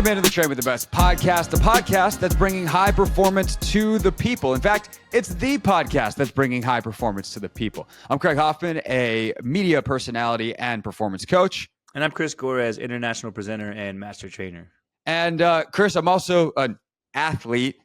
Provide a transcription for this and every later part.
Welcome into the Train with the Best podcast, the podcast that's bringing high performance to the people. In fact, it's the podcast that's bringing high performance to the people. I'm Craig Hoffman, a media personality and performance coach. And I'm Chris Gorres, international presenter and master trainer. And Chris, I'm also an athlete.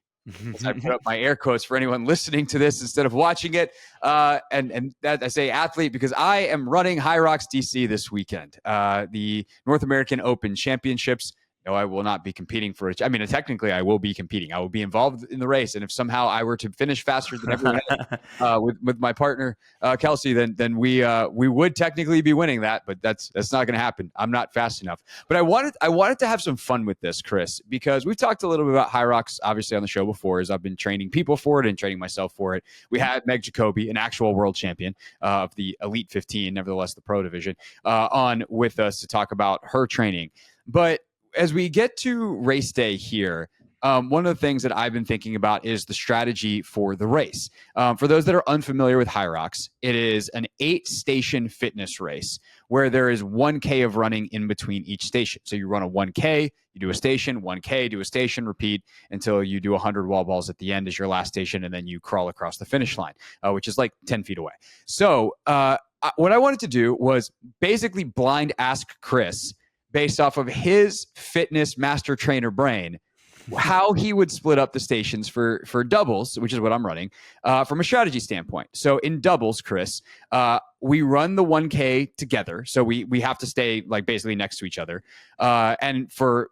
I put up my air quotes for anyone listening to this instead of watching it. And that I say athlete because I am running Hyrox DC this weekend, the North American Open Championships. No, I will not be competing for it. I mean, technically, I will be competing. I will be involved in the race. And if somehow I were to finish faster than everyone else, with my partner, Kelsey, then we would technically be winning that. But that's not going to happen. I'm not fast enough. But I wanted to have some fun with this, Chris, because we've talked a little bit about Hyrox, obviously, on the show before, as I've been training people for it and training myself for it. We had Meg Jacoby, an actual world champion of the Elite 15, nevertheless the Pro Division, on with us to talk about her training. But as we get to race day here, one of the things that I've been thinking about is the strategy for the race. For those that are unfamiliar with Hyrox, it is an 8-station fitness race where there is 1K of running in between each station. So you run a 1K, you do a station, 1K, do a station, repeat until you do 100 wall balls at the end as your last station, and then you crawl across the finish line, which is like 10 feet away. So what I wanted to do was basically blind ask Chris, based off of his fitness master trainer brain, how he would split up the stations for doubles, which is what I'm running, from a strategy standpoint. So in doubles, Chris, we run the 1K together. So we have to stay like basically next to each other. And for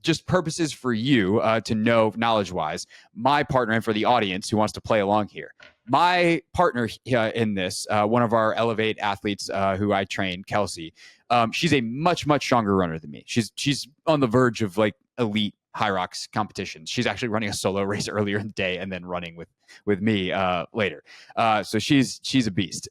just purposes for you to know knowledge-wise, my partner and for the audience who wants to play along here, my partner in this, one of our Elevate athletes who I train, Kelsey, she's a much, much stronger runner than me. She's on the verge of like elite Hyrox competitions. She's actually running a solo race earlier in the day and then running with me later. So she's a beast.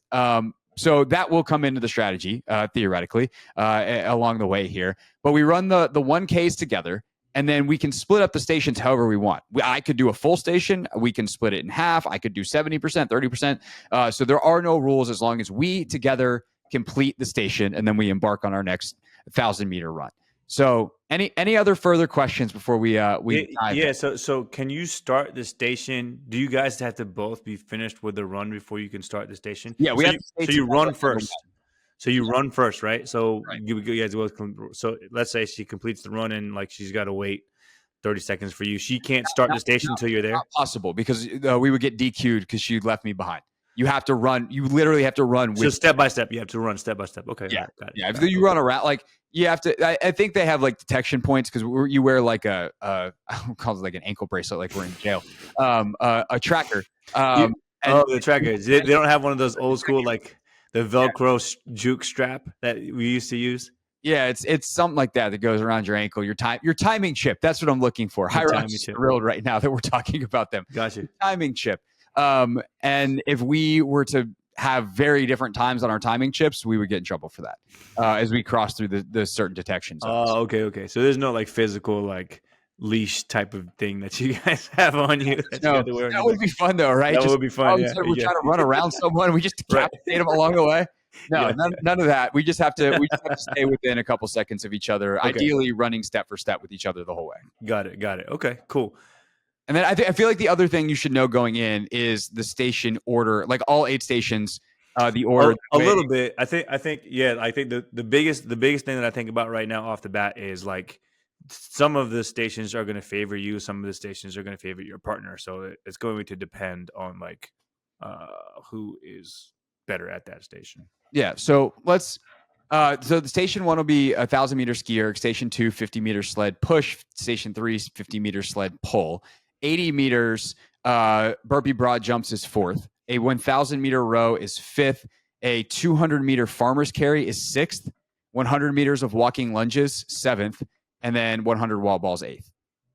So that will come into the strategy theoretically along the way here. But we run the 1Ks together. And then we can split up the stations however we want. I could do a full station. We can split it in half. I could do 70%, 30%. So there are no rules as long as we together complete the station and then we embark on our next 1,000-meter run. So any other further questions before we dive in? So can you start the station? Do you guys have to both be finished with the run before you can start the station? Yeah, so you run first. So you run first, right? So you guys both. So let's say she completes the run and like she's got to wait 30 seconds for you. She can't start the station until you're there. Not possible because we would get DQ'd because she left me behind. You have to run. You literally have to run. So step by step, you have to run step by step. Okay. Yeah. Got it. Yeah. If you run around, like you have to. I think they have like detection points because you wear like I don't call it like an ankle bracelet, like we're in jail. A tracker. The trackers. They don't have one of those old school like the Velcro juke strap that we used to use. Yeah, it's something like that goes around your ankle. Your timing chip. That's what I'm looking for. Hyrox is thrilled right now that we're talking about them. Gotcha. Timing chip. And if we were to have very different times on our timing chips, we would get in trouble for that as we cross through the certain detection zones. Oh, okay. So there's no like physical like leash type of thing that you guys have on you. No, that would be fun though, right? That would be fun. We're trying to run around someone. We just decapitate them along the way. No, none of that. We just have to stay within a couple seconds of each other. Okay. Ideally, running step for step with each other the whole way. Got it. Okay, cool. And then I feel like the other thing you should know going in is the station order, like all 8 stations. The order a little bit. I think the biggest thing that I think about right now off the bat is like some of the stations are going to favor you, some of the stations are going to favor your partner. So it's going to depend on like who is better at that station. Yeah. So let's. So the station 1 will be 1,000-meter ski erg. Station 2, 50-meter sled push. Station 3, 50-meter sled pull. 80 meters burpee broad jumps is 4th. A 1,000-meter row is 5th. A 200-meter farmer's carry is 6th. 100 meters of walking lunges 7th, and then 100 wall balls 8th.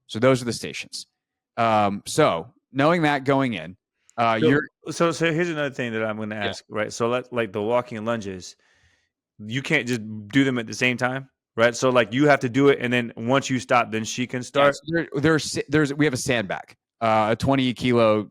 So those are the stations. So knowing that going in, so here's another thing that I'm going to ask, right? So like the walking lunges, you can't just do them at the same time, right? So like you have to do it, and then once you stop, then she can start. Yeah, so we have a sandbag, a 20-kilo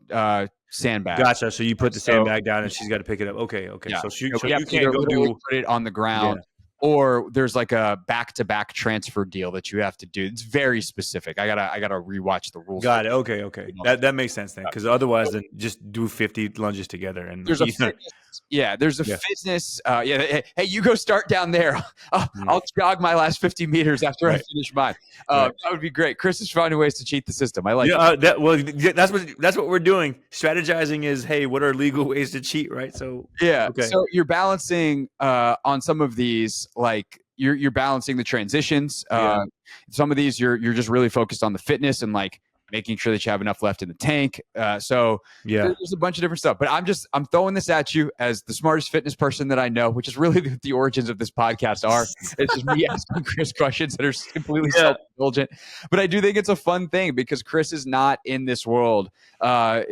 sandbag. Gotcha. So you put the sandbag down, and she's got to pick it up. Okay. Yeah. So you can't go put it on the ground. or there's like a back-to-back transfer deal that you have to do. It's very specific. I gotta rewatch the rules. Got it. Okay. That makes sense then, because otherwise, then just do 50 lunges together, and There's a fitness, there's a fitness. Hey, you go start down there. I'll jog my last 50 meters after I finish mine. That would be great. Chris is finding ways to cheat the system. I like it. That's what we're doing. Strategizing is, hey, what are legal ways to cheat, right? So So you're balancing on some of these, like you're balancing the transitions. Some of these you're just really focused on the fitness and like making sure that you have enough left in the tank. There's a bunch of different stuff. But I'm throwing this at you as the smartest fitness person that I know, which is really the origins of this podcast are. It's just me asking Chris questions that are completely self-indulgent. But I do think it's a fun thing because Chris is not in this world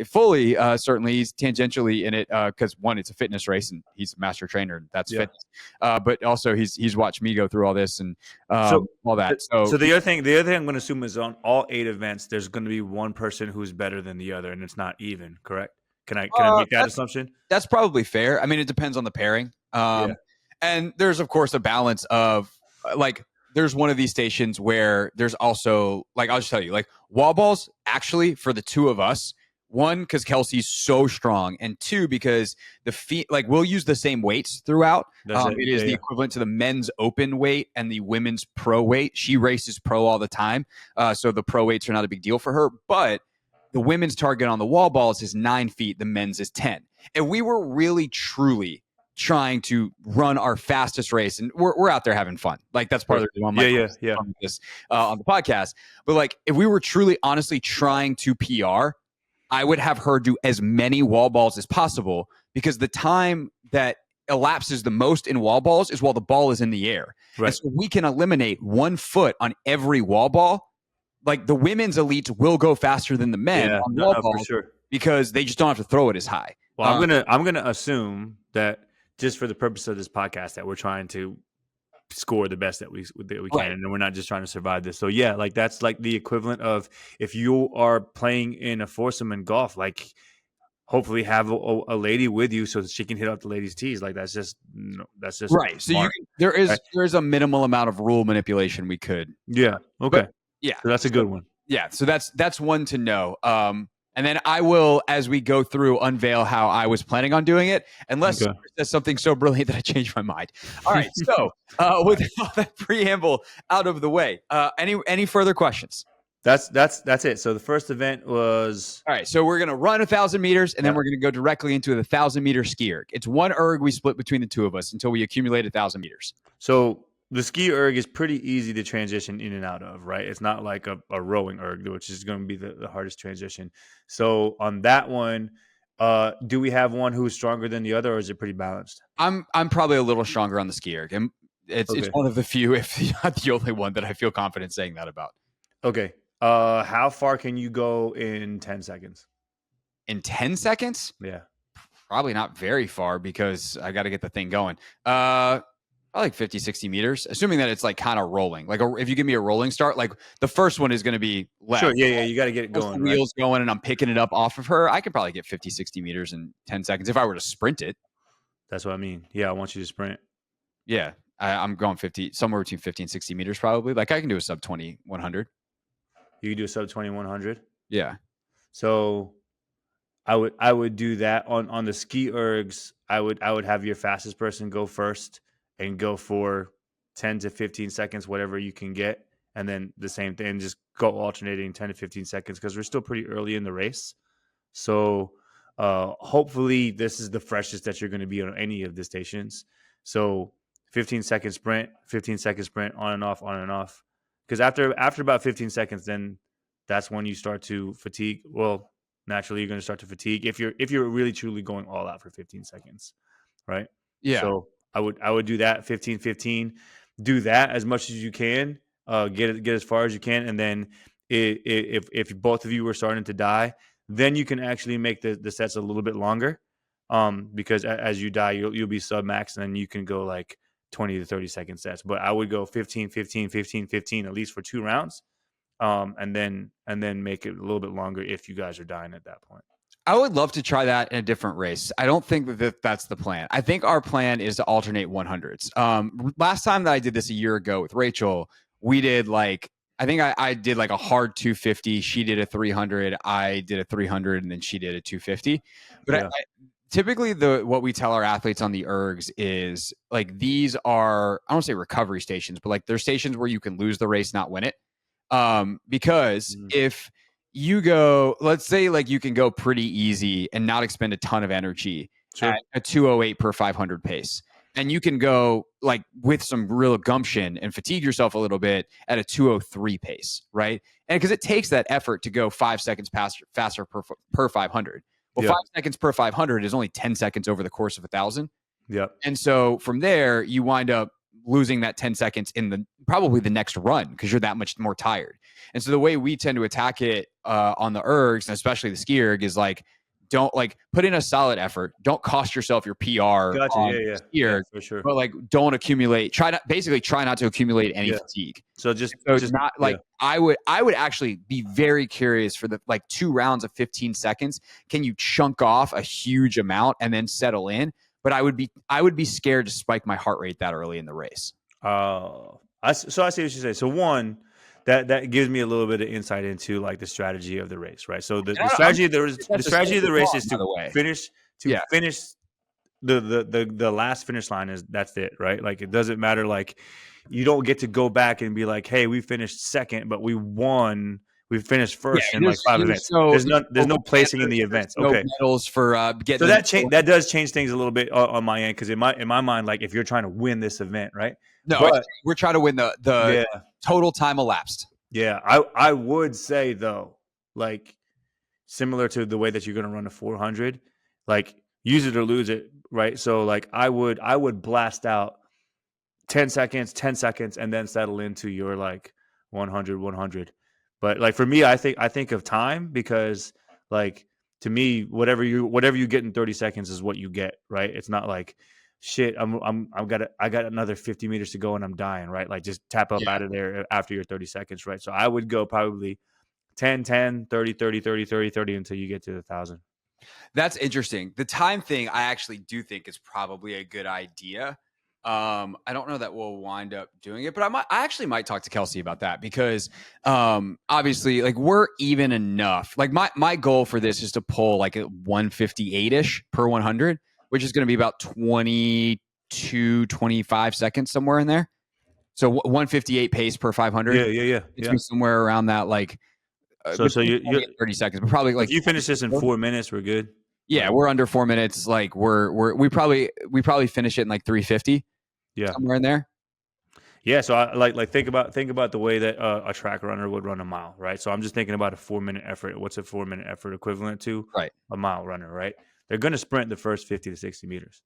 fully. Certainly, he's tangentially in it because one, it's a fitness race and he's a master trainer. And that's fitness. But also, he's watched me go through all this and all that. So the other thing I'm going to assume is on all 8 events, there's going to be one person who's better than the other, and it's not even, correct? Can I make that assumption? That's probably fair. I mean, it depends on the pairing. And there's, of course, a balance of like, there's one of these stations where there's also, like, I'll just tell you, like, wall balls, actually, for the two of us, one, because Kelsey's so strong, and two, because the feet, like, we'll use the same weights throughout. It is the equivalent to the men's open weight and the women's pro weight. She races pro all the time, so the pro weights are not a big deal for her. But the women's target on the wall balls is 9 feet, the men's is 10. And we were really, truly trying to run our fastest race, and we're out there having fun. Like, that's part of the reason this on the podcast. But like, if we were truly, honestly trying to PR, I would have her do as many wall balls as possible, because the time that elapses the most in wall balls is while the ball is in the air. Right. And so we can eliminate 1 foot on every wall ball. Like, the women's elites will go faster than the men on wall balls, for sure, because they just don't have to throw it as high. Well, I'm gonna assume that just for the purpose of this podcast that we're trying to score the best that we can, and we're not just trying to survive this. So like, that's like the equivalent of if you are playing in a foursome in golf, like, hopefully have a lady with you so that she can hit up the ladies' tees. Like, that's just right. So there is a minimal amount of rule manipulation we could. Yeah. Okay. But, so that's a good one. Yeah. So that's one to know. And then I will, as we go through, unveil how I was planning on doing it, unless there's something so brilliant that I changed my mind. All right. So with all that preamble out of the way, any further questions? That's it. So the first event was, all right. So we're gonna run 1,000 meters, and then we're gonna go directly into the 1,000-meter ski erg. It's one erg we split between the two of us until we accumulate 1,000 meters. So the ski erg is pretty easy to transition in and out of, right? It's not like a rowing erg, which is going to be the hardest transition. So on that one, do we have one who's stronger than the other, or is it pretty balanced? I'm probably a little stronger on the ski erg, and it's one of the few, if not the only one, that I feel confident saying that about. Okay. How far can you go in 10 seconds? In 10 seconds? Yeah. Probably not very far, because I got to get the thing going. Like 50, 60 meters, assuming that it's like kind of rolling. Like, if you give me a rolling start, like the first one is going to be left. Sure. Yeah. You got to get it going. The wheels going, and I'm picking it up off of her. I could probably get 50, 60 meters in 10 seconds if I were to sprint it. That's what I mean. Yeah. I want you to sprint. Yeah. I'm going 50, somewhere between 50 and 60 meters probably. Like, I can do a sub 20, 100. You can do a sub 20, 100? Yeah. So I would do that on the ski ergs. I would have your fastest person go first and go for 10 to 15 seconds, whatever you can get. And then the same thing, just go alternating 10 to 15 seconds, because we're still pretty early in the race. So hopefully this is the freshest that you're going to be on any of the stations. So 15-second sprint, 15-second sprint, on and off. Because after about 15 seconds, then that's when you start to fatigue. Well, naturally, you're going to start to fatigue if you're really truly going all out for 15 seconds, right? Yeah. So I would do that 15-15. Do that as much as you can. Get as far as you can, and then if both of you are starting to die, then you can actually make the sets a little bit longer. Because as you die, you'll be sub max, and then you can go like 20 to 30 second sets. But I would go 15, 15, 15, 15 at least for 2 rounds. And then make it a little bit longer if you guys are dying at that point. I would love to try that in a different race. I don't think that that's the plan. I think our plan is to alternate 100s. Last time that I did this a year ago with Rachel, we did like, I think I did like a hard 250. She did a 300. I did a 300, and then she did a 250. But Yeah. typically what we tell our athletes on the ergs is like, these are, I don't say recovery stations, but like they're stations where you can lose the race, not win it. Because if you go, let's say like you can go pretty easy and not expend a ton of energy at a 208 per 500 pace. And you can go like with some real gumption and fatigue yourself a little bit at a 203 pace, right? And because it takes that effort to go 5 seconds faster per 500. Well, 5 seconds per 500 is only 10 seconds over the course of 1,000. Yep. And so from there, you wind up losing that 10 seconds in probably the next run because you're that much more tired. And so the way we tend to attack it on the ergs, and especially the ski erg, is like, don't like put in a solid effort. Don't cost yourself your PR Gotcha. on Yeah, the ski erg, for sure. but like don't accumulate. Try not to accumulate any fatigue. So just not like I would actually be very curious for the like 2 rounds of 15 seconds. Can you chunk off a huge amount and then settle in? But I would be scared to spike my heart rate that early in the race. So I see what you say. So one, that gives me a little bit of insight into like the strategy of the race, right? So the strategy of the race is to finish the last finish line that's it, right? Like it doesn't matter, like you don't get to go back and be like, hey, we finished second, but we won. We finished first in like 5 events. There's no placing in the events. No medals for getting. So that does change things a little bit on my end, because in my mind, like if you're trying to win this event, right? No, we're trying to win the total time elapsed. Yeah, I would say though, like similar to the way that you're going to run a 400, like use it or lose it, right? So like I would blast out 10 seconds, and then settle into your like 100. But like for me, I think of time, because like to me, whatever you get in 30 seconds is what you get, right? It's not like shit, I got another 50 meters to go and I'm dying, right? Like just tap up out of there after your 30 seconds, right? So I would go probably 10, 30 until you get to 1,000. That's interesting. The time thing, I actually do think is probably a good idea. I don't know that we'll wind up doing it, but I actually might talk to Kelsey about that, because obviously like we're even enough. Like my goal for this is to pull like a 158-ish per 100, which is going to be about 22, 25 seconds, somewhere in there. So 158 pace per 500. Yeah. It's somewhere around that, like so you 30 seconds, but probably like if you finish this in 4 minutes, we're good. Yeah, we're under 4 minutes. Like we probably finish it in like 350. Yeah, somewhere in there. Yeah, so I like think about the way that a track runner would run a mile, right? So I'm just thinking about a 4 minute effort. What's a 4 minute effort equivalent to? Right. A mile runner, right? They're going to sprint the first 50 to 60 meters.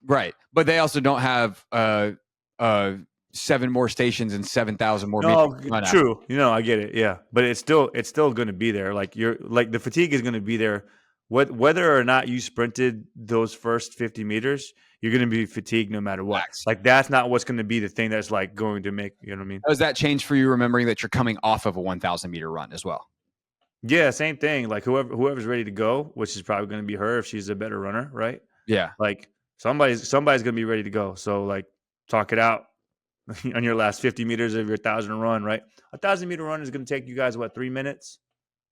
Right, but they also don't have 7 more stations and 7,000 more. No, true. I get it. Yeah, but it's still going to be there. Like the fatigue is going to be there. Whether or not you sprinted those first 50 meters, you're going to be fatigued no matter what. Like that's not what's going to be the thing that's like going to make, you know what I mean? Does that change for you, remembering that you're coming off of a 1,000 meter run as well? Yeah, same thing. Like whoever's ready to go, which is probably going to be her if she's a better runner, right? Yeah. Like somebody's going to be ready to go. So like talk it out on your last 50 meters of your 1,000 run, right? 1,000 meter run is going to take you guys, 3 minutes?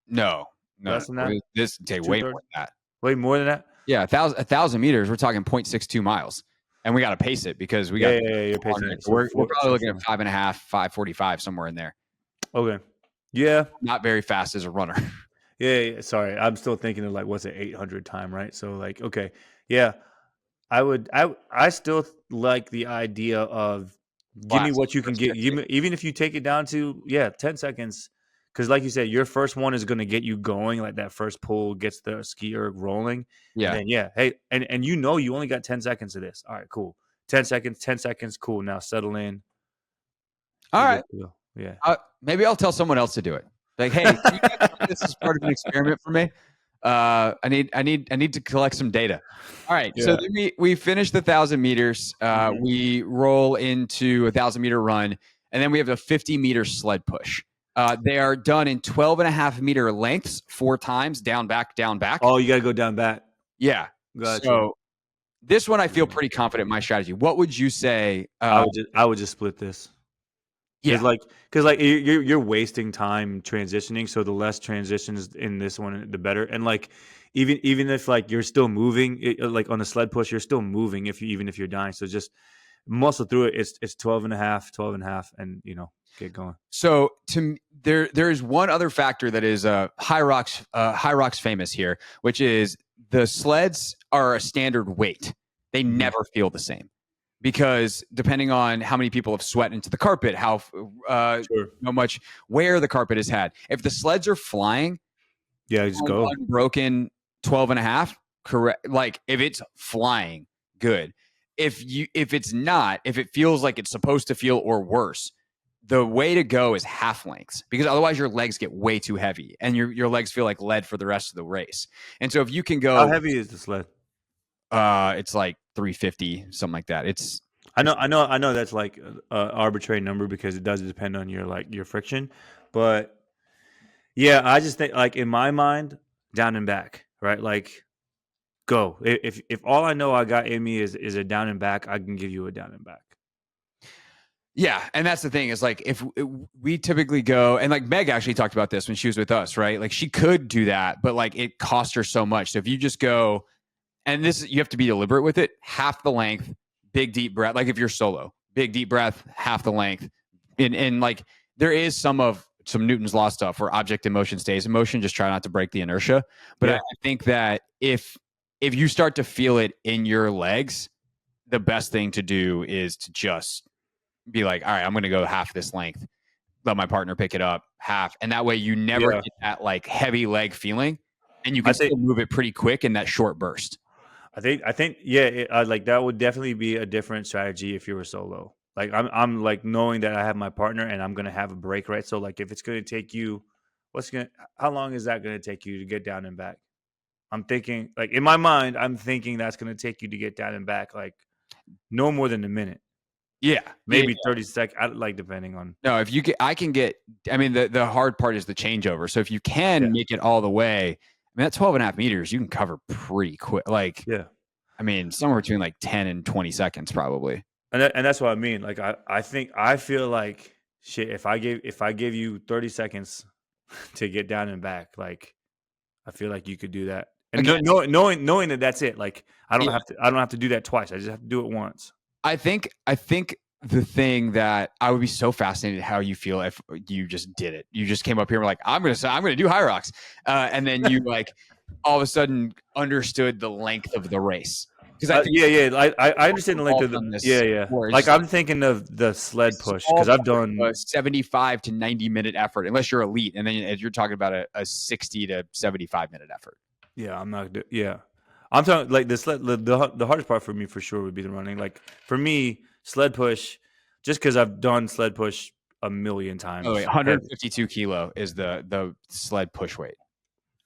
No. Less than that? This take way more than that. Way more than that? Yeah, 1,000 meters, we're talking 0.62 miles. And we got to pace it because we got you're pacing it. We're probably looking at 5.5, 5:45, somewhere in there. Okay. Yeah. Not very fast as a runner. Yeah. Sorry. I'm still thinking of like, what's an 800 time, right? So like, okay. Yeah. I still like the idea of give me what you can get. Even if you take it down to 10 seconds. Because like you said, your first one is going to get you going. Like that first pull gets the ski erg rolling. Yeah. And then, hey, and you only got 10 seconds of this. All right, cool. 10 seconds, cool. Now settle in. All right. Yeah. Maybe I'll tell someone else to do it. Like, hey, this is part of an experiment for me. I need to collect some data. All right. Yeah. So then we finish the 1,000 meters. We roll into a 1,000 meter run, and then we have a 50 meter sled push. They are done in 12.5 meter lengths 4 times, down, back, down, back. Oh, you got to go down back. Yeah. Gotcha. So this one, I feel pretty confident in my strategy. What would you say? I would just split this. Yeah. Because like you're wasting time transitioning, so the less transitions in this one, the better. And like even if like you're still moving, like on the sled push, you're still moving even if you're dying. So just muscle through it. It's 12 and a half, and get going. So there is one other factor that is Hyrox famous here, which is the sleds are a standard weight. They never feel the same. Because depending on how many people have sweat into the carpet, how much wear the carpet has had. If the sleds are flying, just go unbroken 12.5, correct. Like if it's flying, good. If it's not, if it feels like it's supposed to feel or worse, the way to go is half lengths, because otherwise your legs get way too heavy and your legs feel like lead for the rest of the race. And so if you can go, how heavy is the sled? It's like 350, something like that. I know that's like an arbitrary number because it does depend on your friction, but yeah, I just think like in my mind, down and back, right? Like go. If all I know I got in me is a down and back, I can give you a down and back. Yeah, and that's the thing is like if we typically go, and like Meg actually talked about this when she was with us, right? Like she could do that, but like it cost her so much. So if you just go, and you have to be deliberate with it, half the length, big deep breath. Like if you're solo, big deep breath, half the length, and like there is some Newton's law stuff where object in motion stays in motion. Just try not to break the inertia. But yeah. I think that if you start to feel it in your legs, the best thing to do is to just be like, all right, I'm going to go half this length. Let my partner pick it up half, and that way you never get that like heavy leg feeling, and you can still move it pretty quick in that short burst. I think yeah, like that would definitely be a different strategy if you were solo. Like I'm like knowing that I have my partner and I'm gonna have a break, right? So like if it's gonna take you, how long is that gonna take you to get down and back? I'm thinking like in my mind, I'm thinking that's gonna take you to get down and back like no more than a minute. Yeah, maybe 30 seconds. Like depending on. No, if you get, I can get. I mean, the hard part is the changeover. So if you can make it all the way, I mean, that 12.5 meters you can cover pretty quick. Like, I mean, somewhere between like 10 and 20 seconds probably. And that's what I mean. Like, I feel like shit. If I gave you 30 seconds to get down and back, like, I feel like you could do that. And knowing that that's it. Like, I don't have to do that twice. I just have to do it once. I think the thing that I would be so fascinated how you feel if you just did it. You just came up here and were like, I'm gonna do Hyrox, and then you like all of a sudden understood the length of the race. Because I understand the length of the Like I'm thinking of the sled push because I've done a 75 to 90 minute effort, unless you're elite, and then you're talking about a 60 to 75 minute effort. Yeah, I'm not. Yeah, I'm talking like the sled. The hardest part for me for sure would be the running. Like for me, sled push, just because I've done sled push a million times. Oh, wait, 152 kilo is the sled push weight.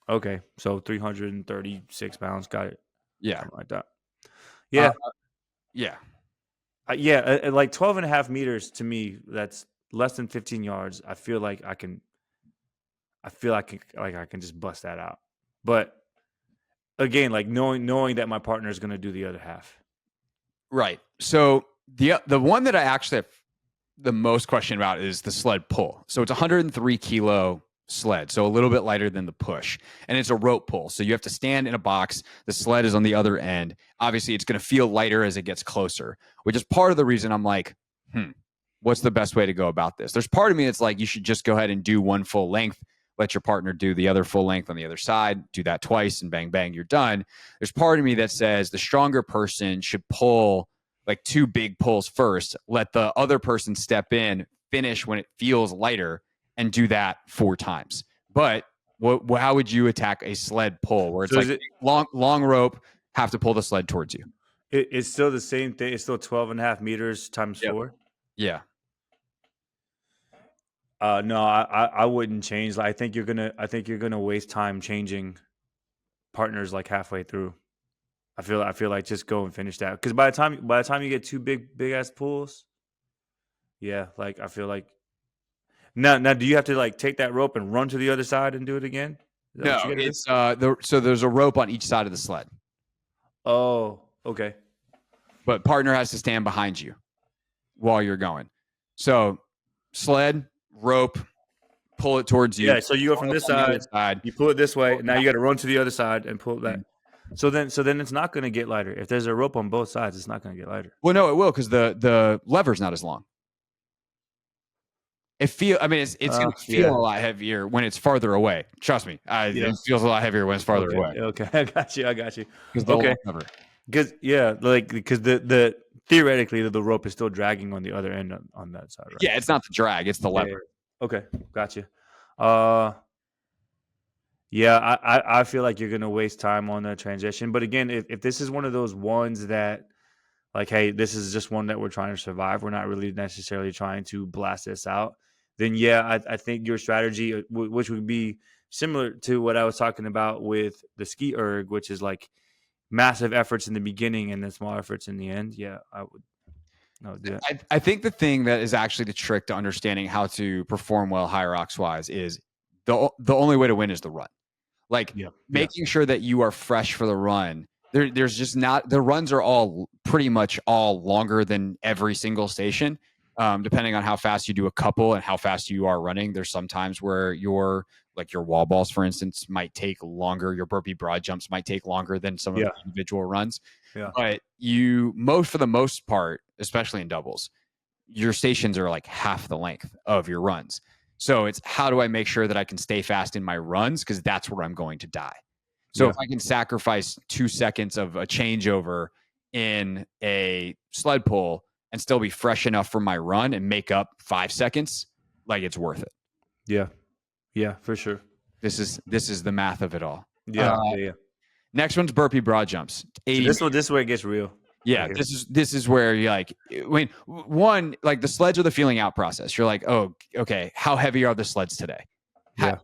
Okay, so 336 pounds. Got it. Yeah, something like that. Yeah, like 12 and a half meters to me. That's less than 15 yards. I feel like I can just bust that out. But again, like knowing that my partner is going to do the other half. Right. So the one that I actually have the most question about is the sled pull. So it's 103 kilo sled, so a little bit lighter than the push, and it's a rope pull. So you have to stand in a box. The sled is on the other end. Obviously, it's going to feel lighter as it gets closer, which is part of the reason I'm like, what's the best way to go about this? There's part of me that's like, you should just go ahead and do one full length. Let your partner do the other full length on the other side, do that twice, and bang, bang, you're done. There's part of me that says the stronger person should pull like 2 big pulls first, let the other person step in, finish when it feels lighter, and do that 4 times. But how would you attack a sled pull where it's long rope, have to pull the sled towards you? It's still the same thing. It's still 12 and a half meters times 4. Yeah. No, I wouldn't change. I think you're gonna waste time changing partners like halfway through. I feel like just go and finish that because by the time you get 2 big ass pulls, like I feel like Now, do you have to like take that rope and run to the other side and do it again? Is that No, what you got to do? it's so there's a rope on each side of the sled, Oh, okay. but partner has to stand behind you while you're going. So sled, rope, pull it towards you. Yeah. So you go from Rope this on the other side, you pull it this way, and now you got to run to the other side and pull it back. Mhm. So then it's not going to get lighter. If there's a rope on both sides, it's not going to get lighter. Well, no, it will because the lever's not as long. It's going to feel a lot heavier when it's farther away. Trust me, it feels a lot heavier when it's farther away. Okay, I got you. Because Okay, because the theoretically the rope is still dragging on the other end on that side, right? Yeah, it's not the drag; it's the lever. Okay, got you. Yeah, I feel like you're gonna waste time on the transition. But again, if this is one of those ones that like, hey, this is just one that we're trying to survive, we're not really necessarily trying to blast this out, then yeah, I think your strategy, which would be similar to what I was talking about with the ski erg, which is like massive efforts in the beginning and then small efforts in the end. Yeah, I would do that. I think the thing that is actually the trick to understanding how to perform well Hyrox wise is the only way to win is the run. Like making sure that you are fresh for the run. There's just not the runs are all pretty much all longer than every single station, depending on how fast you do a couple and how fast you are running. There's some times where your wall balls, for instance, might take longer. Your burpee broad jumps might take longer than some of the individual runs. Yeah. But for the most part, especially in doubles, your stations are like half the length of your runs. So it's how do I make sure that I can stay fast in my runs? Because that's where I'm going to die. So if I can sacrifice 2 seconds of a changeover in a sled pull and still be fresh enough for my run and make up 5 seconds, like it's worth it. Yeah. Yeah, for sure. This is the math of it all. Yeah. Next one's burpee broad jumps. 80 So this is where it gets real. Yeah, right, this is where you're like, one, like the sleds are the feeling out process. You're like, oh, okay, how heavy are the sleds today?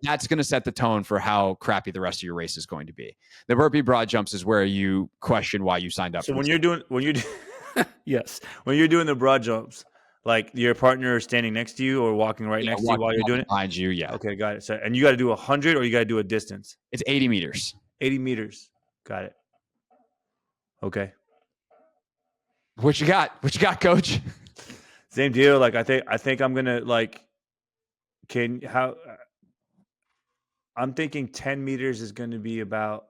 That's going to set the tone for how crappy the rest of your race is going to be. The burpee broad jumps is where you question why you signed up. So when you're doing when you're doing the broad jumps, like your partner is standing next to you or walking next to you while you're doing it behind you. Yeah. Okay, got it. So and you got to do 100 or you got to do a distance. It's 80 meters. 80 meters. Got it. Okay. What you got, coach? Same deal. Like I think I'm gonna I'm thinking 10 meters is going to be about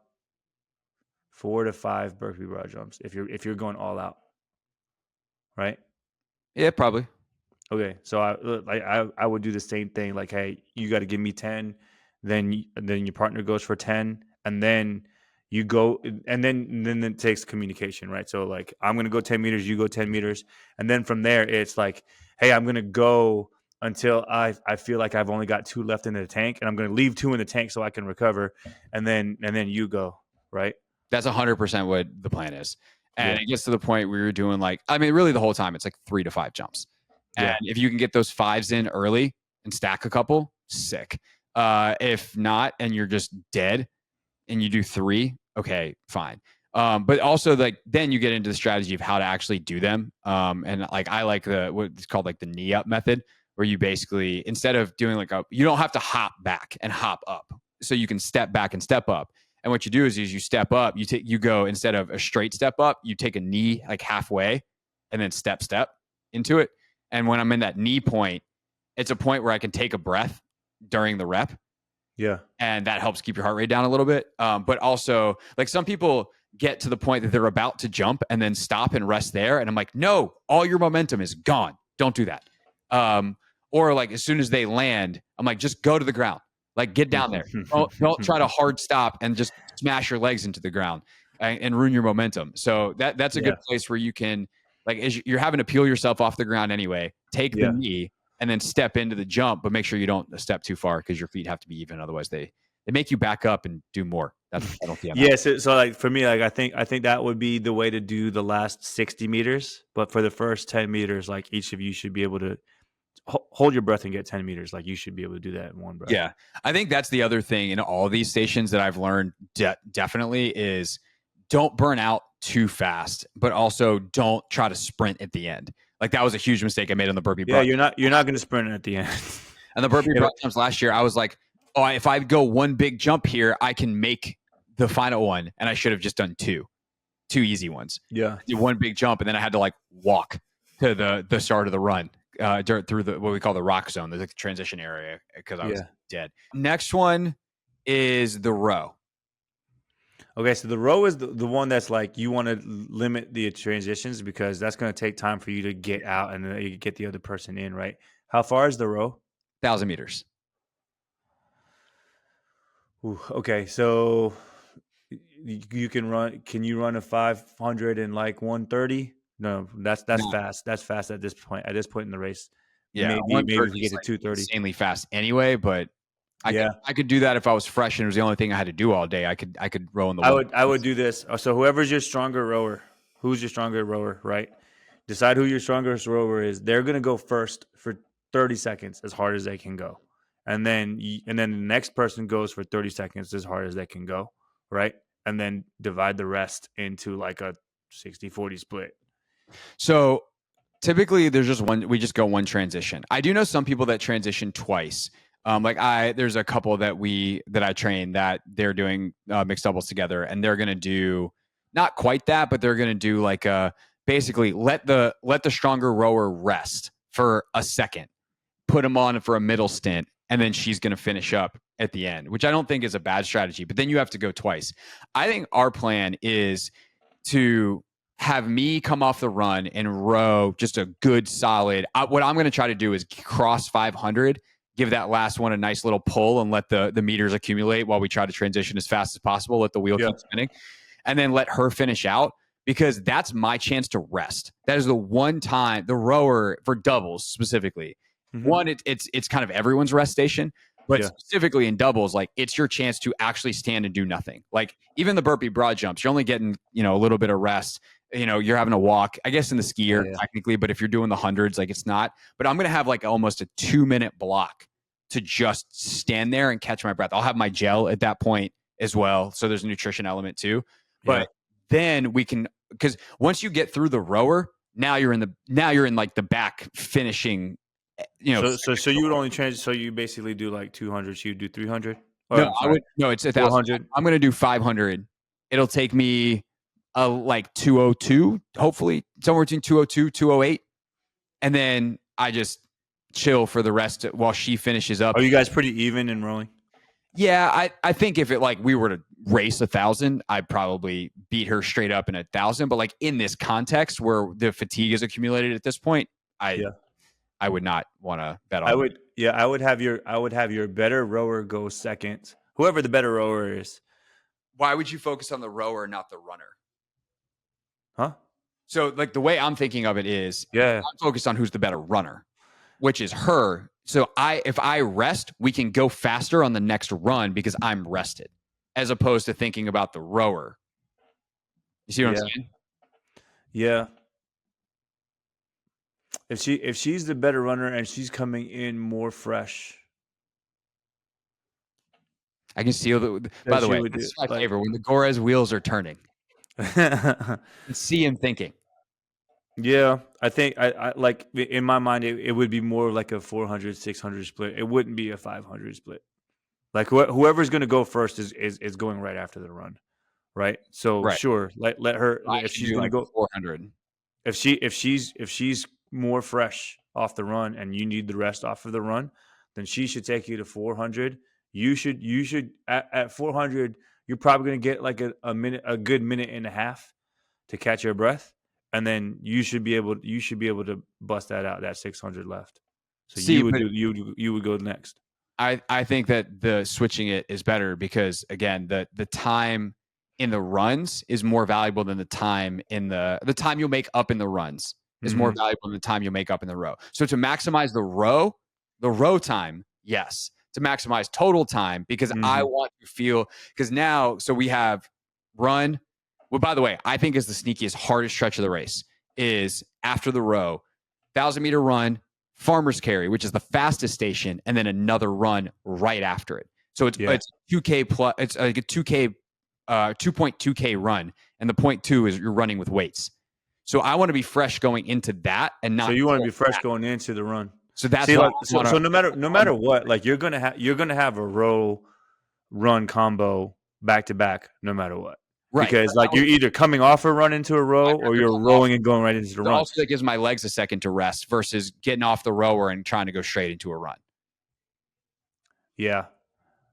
4 to 5 burpee broad jumps if you're going all out, right? Yeah, probably. Okay, so I would do the same thing. Like, hey, you got to give me 10, then your partner goes for 10, and then you go, and then it takes communication, right? So like, I'm gonna go 10 meters, you go 10 meters, and then from there it's like, hey, I'm gonna go until I feel like I've only got 2 left in the tank, and I'm gonna leave 2 in the tank so I can recover, and then you go, right? That's 100% what the plan is. And it gets to the point where you're doing really the whole time it's like 3 to 5 jumps. And if you can get those 5s in early and stack a couple, sick. If not, and you're just dead and you do 3, okay, fine. But also then you get into the strategy of how to actually do them. And I like what's called the knee up method, where you basically, instead of doing you don't have to hop back and hop up. So you can step back and step up. And what you do is you step up, you go, instead of a straight step up, you take a knee halfway and then step into it. And when I'm in that knee point, it's a point where I can take a breath during the rep. Yeah. And that helps keep your heart rate down a little bit. But also, some people get to the point that they're about to jump and then stop and rest there. And I'm like, no, all your momentum is gone. Don't do that. Or as soon as they land, I'm like, just go to the ground. Get down there. Don't try to hard stop and just smash your legs into the ground and ruin your momentum. So that's a good place where you can, as you're having to peel yourself off the ground anyway, take the knee and then step into the jump, but make sure you don't step too far because your feet have to be even. Otherwise they make you back up and do more. That's what I don't see. Yeah. So for me, I think that would be the way to do the last 60 meters. But for the first 10 meters, each of you should be able to hold your breath and get 10 meters. You should be able to do that in one breath. Yeah. I think that's the other thing in all these stations that I've learned definitely is don't burn out too fast, but also don't try to sprint at the end. That was a huge mistake I made on the burpee. Yeah, you're not going to sprint at the end. And the burpee broad jumps last year, I was like, oh, if I go one big jump here, I can make the final one. And I should have just done two easy ones. Yeah. I did one big jump, and then I had to like walk to the start of the run through what we call the rock zone, the transition area, because I was dead. Next one is the row. Okay, so the row is the one that's like you want to limit the transitions because that's going to take time for you to get out and then you get the other person in, right? How far is the row? 1,000 meters. Ooh, okay, so you can run. Can you run a 500 in like 130? No, that's fast. That's fast at this point. At this point in the race, Yeah, maybe if you get to like 230, insanely fast anyway. But I could do that if I was fresh and it was the only thing I had to do all day. I could row in the. I would do this. So whoever's your stronger rower, who's your stronger rower, right? Decide who your strongest rower is. They're gonna go first for 30 seconds as hard as they can go, and then the next person goes for 30 seconds as hard as they can go, right? And then divide the rest into like a 60-40 split. So typically there's just one, we just go one transition. I do know some people that transition twice. There's a couple that I train that they're doing mixed doubles together, and they're going to do not quite that, but they're going to do like basically let the stronger rower rest for a second, put them on for a middle stint, and then she's going to finish up at the end, which I don't think is a bad strategy, but then you have to go twice. I think our plan is to have me come off the run and row just a good solid. What I'm going to try to do is cross 500, give that last one a nice little pull and let the meters accumulate while we try to transition as fast as possible, let the wheel keep spinning, and then let her finish out, because that's my chance to rest. That is the one time the rower for doubles specifically. Mm-hmm. One, it's kind of everyone's rest station, but specifically in doubles, like it's your chance to actually stand and do nothing. Like even the burpee broad jumps, you're only getting, a little bit of rest. You're having to walk, I guess, in the skier technically, but if you're doing the hundreds, like it's not. But I'm going to have like almost a 2-minute block to just stand there and catch my breath. I'll have my gel at that point as well. So there's a nutrition element too. But then we can, because once you get through the rower, now you're in like the back finishing. So you would only change. So you basically do like 200. So you do 300. No, it's 1,000. I'm going to do 500. It'll take me like 202, hopefully somewhere between 202, 208, and then I just chill for the rest while she finishes up. Are you guys pretty even in rowing? Yeah, I think if it like we were to race 1,000, I'd probably beat her straight up in 1,000. But like in this context where the fatigue is accumulated at this point, I would not want to bet on. I would have your better rower go second. Whoever the better rower is. Why would you focus on the rower, not the runner? Huh? So like the way I'm thinking of it is, I'm focused on who's the better runner, which is her. So if I rest, we can go faster on the next run because I'm rested, as opposed to thinking about the rower. You see what I'm saying? Yeah. If she's the better runner and she's coming in more fresh, I can see by the way, this is my favorite when the Gorres wheels are turning. See him thinking. Yeah, I think I like in my mind it would be more like a 400 600 split. It wouldn't be a 500 split. Like whoever's going to go first is going right after the run, right? So sure, let her if she's going to go 400. If she's more fresh off the run and you need the rest off of the run, then she should take you to 400. You should at 400 you're probably going to get like a good minute and a half to catch your breath. And then you should be able to bust that out, that 600 left. So you would go next. I think that the switching it is better because again, the time in the runs is more valuable than the time in the time you'll make up in the runs is more valuable than the time you'll make up in the row. So to maximize the row time, yes. To maximize total time, because I want to feel, because now, so we have run. Well, by the way, I think is the sneakiest, hardest stretch of the race is after the row, 1,000-meter run, farmer's carry, which is the fastest station, and then another run right after it. So it's 2K plus, it's like a 2K, 2.2K run, and the 0.2 is you're running with weights. So I want to be fresh going into that and not. So you want to be fresh going into the run. So that's See, why like, so no matter what, like you're gonna have a row run combo back to back, no matter what, right. because like you're either coming off a run into a row I'd or rather you're come off. rolling and going right into the But run. also, that gives my legs a second to rest versus getting off the rower and trying to go straight into a run. Yeah,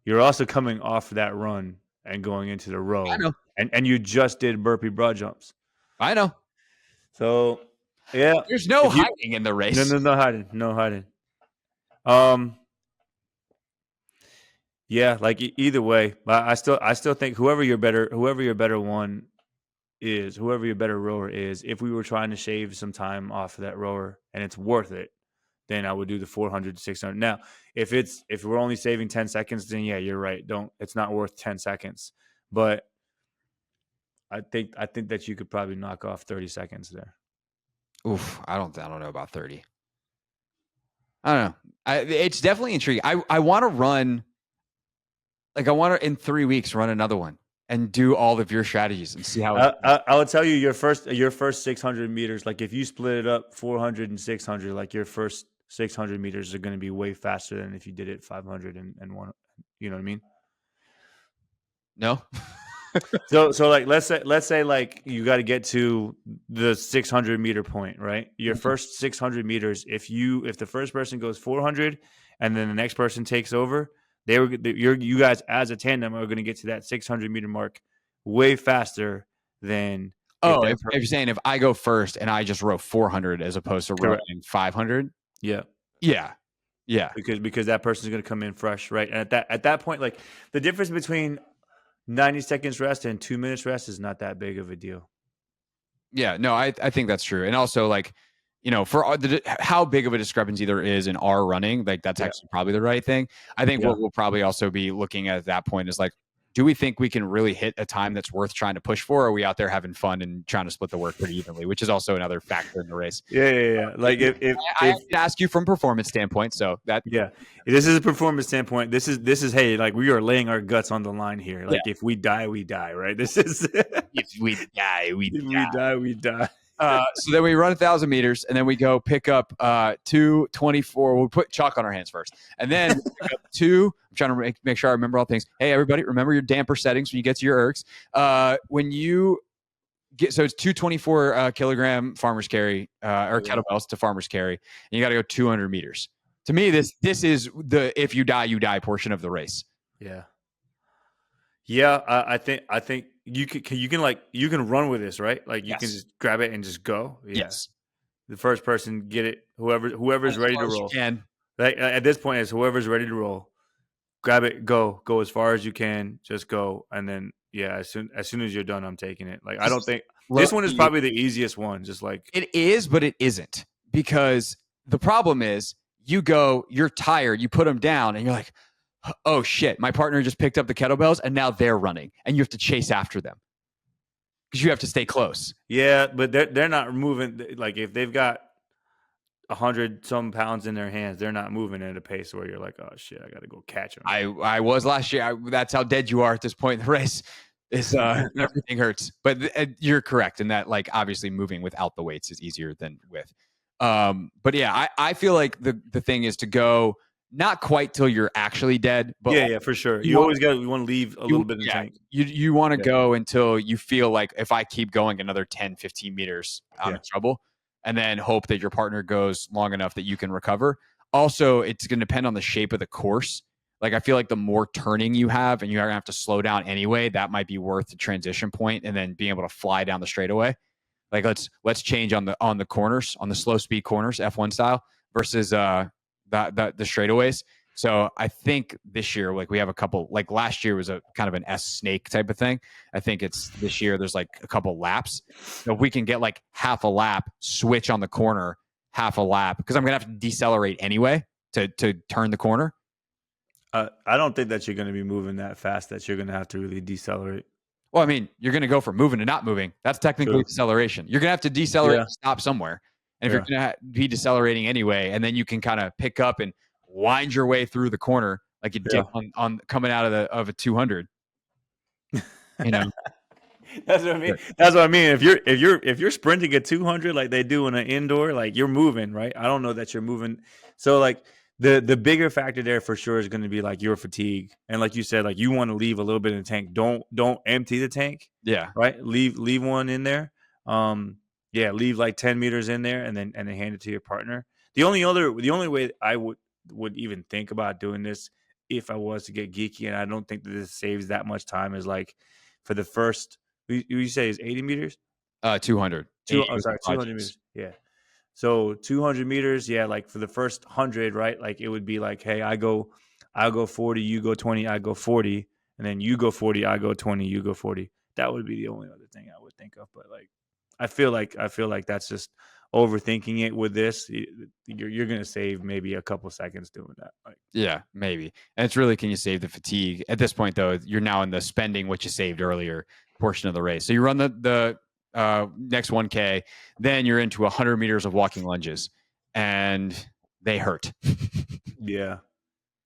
you're also coming off that run and going into the I row, know. and you just did burpee broad jumps. I know. So yeah, There's no if you hiding in the no race. no no hiding, no hiding. Um, yeah, like either way, but I still think whoever your better one is, whoever your better rower is, if we were trying to shave some time off of that rower and it's worth it, then I would do the 400 to 600. Now, if we're only saving 10 seconds, then yeah, you're right. It's not worth 10 seconds. But I think that you could probably knock off 30 seconds there. Oof, I don't know about 30. I don't know. It's definitely intriguing. I want to run, like I want to in 3 weeks run another one and do all of your strategies and see how. I would tell you your first 600 meters. Like if you split it up 400 and 600, like your first 600 meters are going to be way faster than if you did it 500 and one. You know what I mean? No. So like let's say like you got to get to the 600-meter point, right? Your first 600 meters, if the first person goes 400 and then the next person takes over, you guys as a tandem are going to get to that 600-meter mark way faster than If you're saying if I go first and I just row 400 as opposed to rowing 500. Yeah. Because that person's going to come in fresh, right? And at that point, like the difference between 90 seconds rest and 2 minutes rest is not that big of a deal. Yeah, no, I think that's true. And also, like, for how big of a discrepancy there is in our running, like that's actually probably the right thing. I think what we'll probably also be looking at that point is like, do we think we can really hit a time that's worth trying to push for? Or are we out there having fun and trying to split the work pretty evenly, which is also another factor in the race. Yeah. Like if I ask you from performance standpoint, so that this is a performance standpoint. This is hey, like we are laying our guts on the line here. Like if we die, we die, right? This is if we die, we die. We die. So then we run 1,000 meters, and then we go pick up 224. We'll put chalk on our hands first, and then we pick up two. I'm trying to make sure I remember all things. Hey, everybody, remember your damper settings when you get to your ergs. When you get, so it's 224 kilogram farmer's carry or kettlebells to farmer's carry, and you got to go 200 meters. To me, this is the if you die, you die portion of the race. Yeah. I think you can run with this, right? Like you can just grab it and just go. Yeah. Yes. The first person get it. Whoever's ready to roll. Like at this point, is whoever's ready to roll. Grab it, go as far as you can. Just go, and then as soon as you're done, I'm taking it. Like I don't think this one is probably the easiest one. Just like it is, but it isn't, because the problem is you go, you're tired, you put them down, and you're like, oh shit, my partner just picked up the kettlebells and now they're running, and you have to chase after them because you have to stay close. Yeah, but they're not moving. Like if they've got 100 some pounds in their hands, they're not moving at a pace where you're like, oh shit, I got to go catch them. I was last year. That's how dead you are at this point in the race. Is everything hurts. But you're correct in that, like, obviously moving without the weights is easier than with. But yeah, I feel like the thing is to go not quite till you're actually dead, but yeah, for sure. You always want to leave a little bit in the tank. You want to go until you feel like if I keep going another 10, 15 meters, I'm in trouble. And then hope that your partner goes long enough that you can recover. Also, it's going to depend on the shape of the course. Like, I feel like the more turning you have and you're going to have to slow down anyway, that might be worth the transition point and then being able to fly down the straightaway. Like, let's change on the corners, on the slow speed corners, F1 style, versus the straightaways. So I think this year, like, we have a couple, like last year was a kind of an S snake type of thing. I think it's this year there's like a couple laps. So if we can get like half a lap, switch on the corner, half a lap, because I'm going to have to decelerate anyway to turn the corner. I don't think that you're going to be moving that fast that you're going to have to really decelerate. Well, I mean, you're going to go from moving to not moving. That's technically deceleration. You're going to have to decelerate and stop somewhere. And if you're going to be decelerating anyway, and then you can kind of pick up and wind your way through the corner like you did on coming out of a 200. That's what I mean. That's what I mean. If you're sprinting at 200 like they do in an indoor, like you're moving, right? I don't know that you're moving So like the bigger factor there for sure is going to be like your fatigue, and like you said, like you want to leave a little bit in the tank. Don't empty the tank, Yeah. right? Leave one in there. Yeah, leave like 10 meters in there, and then hand it to your partner. The only way I would even think about doing this if I was to get geeky, and I don't think that this saves that much time, is like for the first you say is 80 meters. 200. Two, 80 oh, with the sorry, 200 projects. meters. Yeah. So 200 meters, yeah, like for the first 100, right? Like it would be like, hey, I'll go 40, you go 20, I go 40, and then you go 40, I go 20, you go 40. That would be the only other thing I would think of. But like, I feel like that's just overthinking it with this. You're gonna save maybe a couple seconds doing that. Like, Yeah, maybe. And it's really, can you save the fatigue? At this point, though, you're now in the spending what you saved earlier portion of the race. So you run the next 1K, then you're into 100 meters of walking lunges, and they hurt. yeah,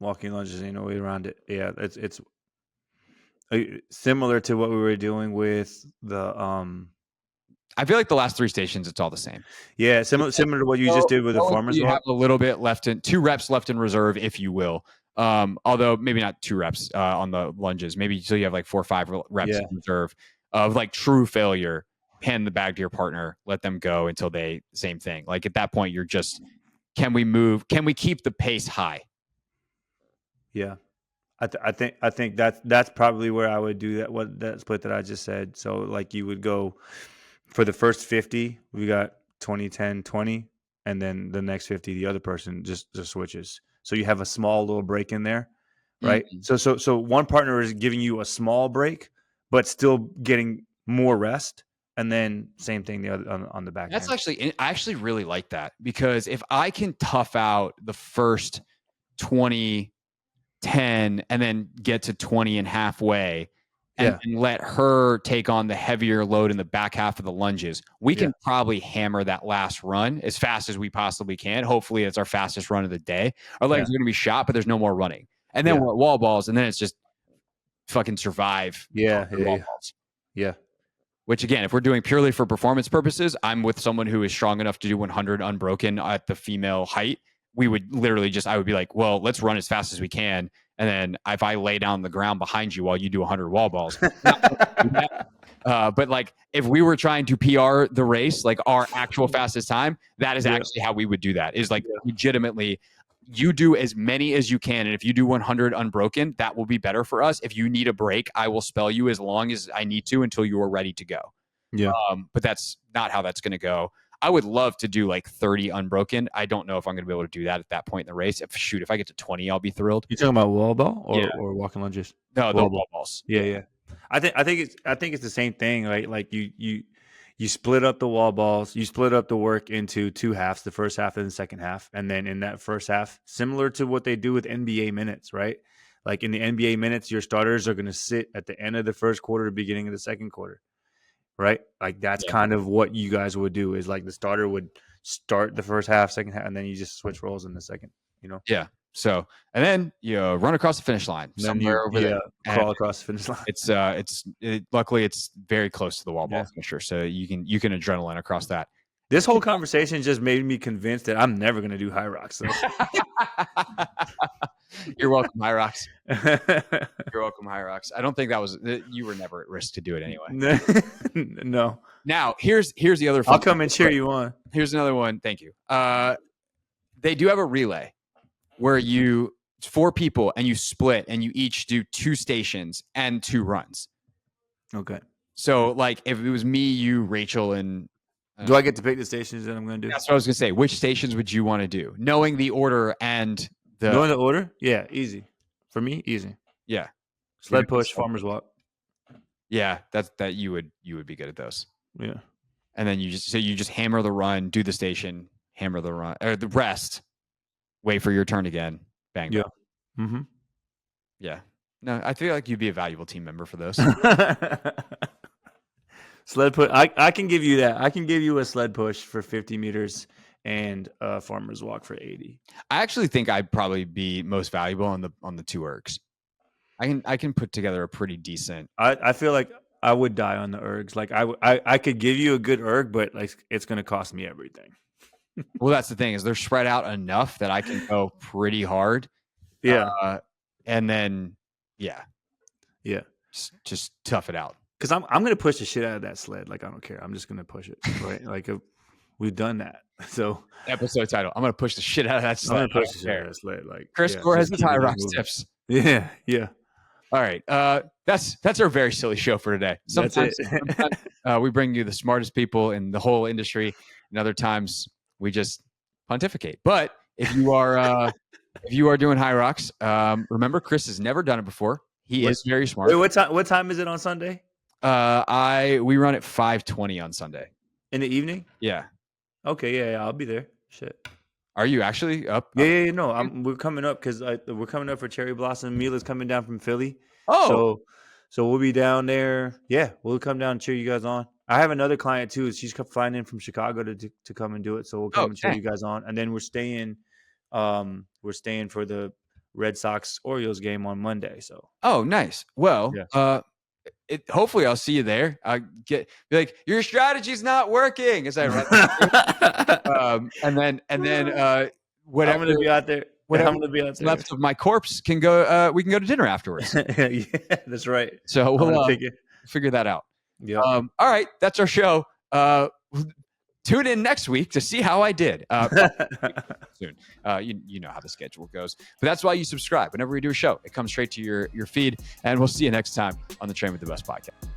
walking lunges ain't no way around it. Yeah, it's similar to what we were doing with the I feel like the last 3 stations, it's all the same. yeah, similar to what you just did with the Go until farmer's you have walk. a little bit left 2 reps left in reserve, if you will. Although maybe not 2 reps on the lunges, maybe so you have like 4 or 5 reps Yeah. in reserve of like true failure. Hand the bag to your partner, let them go until same thing. Like at that point, you're just, can we keep the pace high? Yeah, I think that's probably where I would do that. What that split that I just said. So like you would go for the first 50, we got 20, 10, 20, and then the next 50, the other person just switches. So you have a small little break in there, right? Mm-hmm. So one partner is giving you a small break, but still getting more rest, and then same thing the other on the back That's end. I actually really like that, because if I can tough out the first 20, 10, and then get to 20 and halfway, and let her take on the heavier load in the back half of the lunges, we can probably hammer that last run as fast as we possibly can. Hopefully it's our fastest run of the day. Our legs are going to be shot, but there's no more running. And then we're at wall balls, and then it's just fucking survive. Wall balls. Yeah. Which again, if we're doing purely for performance purposes, I'm with someone who is strong enough to do 100 unbroken at the female height. We would literally I would be like, well, let's run as fast as we can. And then if I lay down the ground behind you while you do 100 wall balls, but like if we were trying to PR the race, like our actual fastest time, that is actually how we would do that. Is like legitimately, you do as many as you can, and if you do 100 unbroken, that will be better for us. If you need a break, I will spell you as long as I need to until you are ready to go. Yeah. But that's not how that's going to go. I would love to do like 30 unbroken. I don't know if I'm going to be able to do that at that point in the race. If I get to 20, I'll be thrilled. You talking about wall ball or walking lunges? No, the wall balls. Yeah. I think it's the same thing, right? Like you split up the wall balls, you split up the work into 2 halves, the first half and the second half, and then in that first half, similar to what they do with NBA minutes, right? Like in the NBA minutes, your starters are going to sit at the end of the first quarter, beginning of the second quarter, right? Like that's kind of what you guys would do. Is like the starter would start the first half, second half, and then you just switch roles in the second. Yeah. So, and then you run across the finish line somewhere over there. Crawl across the finish line. Luckily it's very close to the wall ball finisher, so you can adrenaline across that. This whole conversation just made me convinced that I'm never going to do Hyrox. So. You're welcome, Hyrox. You're welcome, Hyrox. I don't think you were never at risk to do it anyway. No. Now, here's the other. I'll come and cheer you on. Here's another one. Thank you. They do have a relay where it's 4 people and you split and you each do 2 stations and 2 runs. Okay. So like if it was me, you, Rachel, and do I get to pick the stations that I'm going to do? That's what I was going to say. Which stations would you want to do? Knowing the order and knowing the order? Yeah, easy. For me, easy. Yeah. Sled push, farmer's walk. Yeah, that you would be good at those. Yeah. And then you just hammer the run, do the station, hammer the run, or the rest, wait for your turn again, bang. Yeah. Mm-hmm. Yeah. No, I feel like you'd be a valuable team member for those. Sled push. I can give you that. I can give you a sled push for 50 meters and a farmer's walk for 80. I actually think I'd probably be most valuable on the 2 ergs. I can put together a pretty decent. I feel like I would die on the ergs. Like I could give you a good erg, but like it's going to cost me everything. Well, that's the thing is they're spread out enough that I can go pretty hard. Yeah. And then, Yeah. just tough it out. Because I'm gonna push the shit out of that sled. Like I don't care. I'm just gonna push it. Right. Like we've done that. So Episode title: I'm gonna push the shit out of that sled. I'm gonna push the shit out of that sled. Like Chris Gorres has his Hyrox tips. Yeah. All right. That's our very silly show for today. Sometimes we bring you the smartest people in the whole industry, and other times we just pontificate. But if you are doing Hyrox, remember Chris has never done it before. He is very smart. Wait, what time is it on Sunday? We run at 5:20 on Sunday. In the evening? Yeah. Okay, yeah, I'll be there. Shit. Are you actually up? Yeah, no, we're coming up because we're coming up for Cherry Blossom. Mila's coming down from Philly. Oh. So we'll be down there. Yeah, we'll come down and cheer you guys on. I have another client too. She's flying in from Chicago to come and do it. So we'll come and cheer you guys on. And then we're staying for the Red Sox Orioles game on Monday. So nice. Well, hopefully I'll see you there. Be like, your strategy's not working as I run. and then whatever I'm gonna be out there. Whatever left of my corpse can go. We can go to dinner afterwards. Yeah, that's right. So we'll figure that out. Yeah. All right, that's our show. Tune in next week to see how I did. Soon. You know how the schedule goes. But that's why you subscribe. Whenever we do a show, it comes straight to your feed. And we'll see you next time on the Train with the Best podcast.